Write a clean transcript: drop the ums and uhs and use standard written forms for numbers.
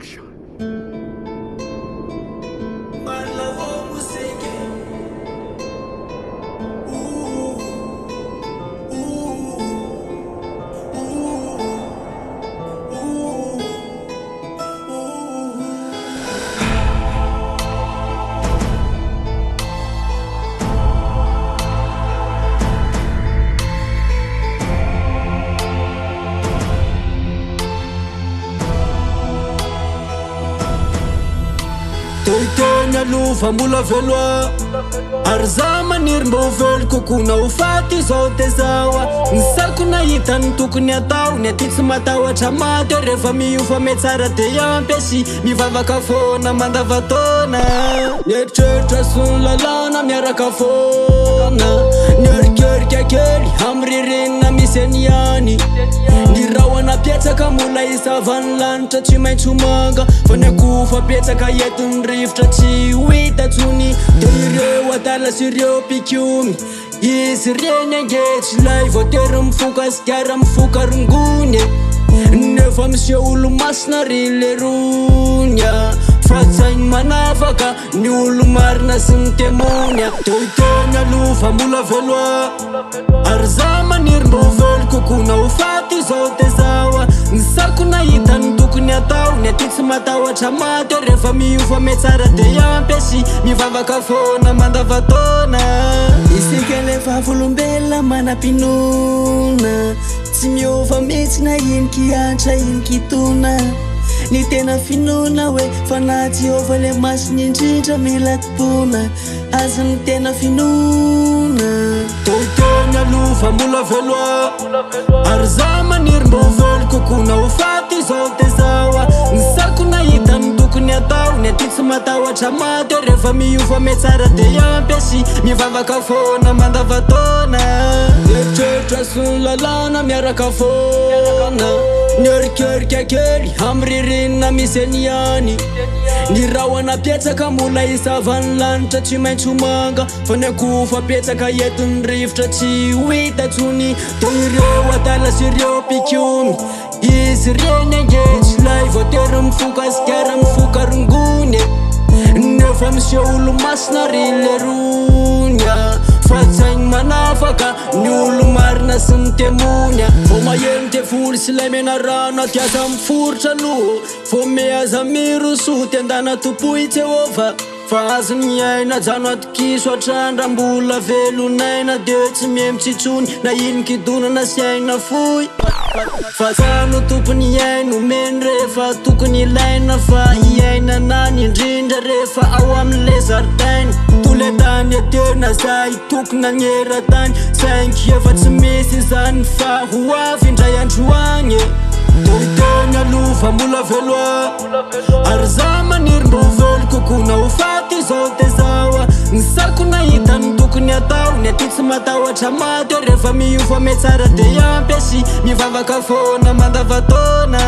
Production. Tena luva mbola veloa ary za maniry mba ho velo kokoa na ho faty zao te zao ny sako nahita ny tokony atao ny aty tsy matahotra maty rehefa miofa me tsara de ampy sy mivavaka foana mandavatona nieritreritra sy ny lalàna miaraka foana nierikerika kely amy ririnina misy any any ny rahona petsaka mola isavany lanitra tsy maintso manga fa ny akofa petsaka entiny rivotra tsy hoita tsony de ireo adala sy ireo pikiomy izy reny angetsy lay voatery mifoka asikara mifoka rongony nefa misy olo masina ry le ronya fa tsainy manafaka ny olo marina sy ny temonya toiteny alova mbola veloa ary za maniry mba ho velo kokoa na ho faty zao te zao ny sako nahita ny tokony atao ny aty tsy matahotra maty rehefa miofa me tsara de ampy sy mivavaka foana mandavatona isika lefa volombelona manam-pinona tsy miova mihitsy na iniky antra iniky tona ny tena finoana hoe fa na Jehovah le masiny indrindra mila topona azy ny tena finoana toiteny alova mbola veloa ary za maniry mba ho velo kokoa na ho faty zao te zao ny sako nahita ny tokony atao ny aty tsy matahotra maty rehefa miofa me tsara de ampy sy mivavaka foana mandavatona eritreritra sy ny lalàna miaraka foana nierikerika kely amy ririnina misy any any ny rahona petsaka mola isavany lanitra tsy maintso manga fa ny akofa petsaka entiny rivotra tsy hoita tsony de ireo adala sy ireo pikiomy izy reny angetsy lay voatery mifoka asikara mifoka rongony nefa misy olo masina ry le ronya fa tsainy manafaka ny olo marina sy ny temonya vo maheno te voly sy lay mena rano aty aza miforotra loho vo meaza miroso ty andana topoy Jehova fa azy miaina jano atokiso atrandra mbola velonaina de tsy miemitsitsony na ininkidonana sy aina foy fa sano tompony aino meny rehefa tokony ilaina fa iaina nany indrindra rehefa ao amle zartainy toletany etena zay tokona gneratany sainky efa tsy misy zany fa ho avy indray androany toiteny alova mbola veloa ary za maniry mba ho velo kokoa na ho faty zao te zao ny sako nahita ny tokony atao ny aty tsy matahotra maty rehefa miofa me tsara de ampy sy mivavaka foana mandavatona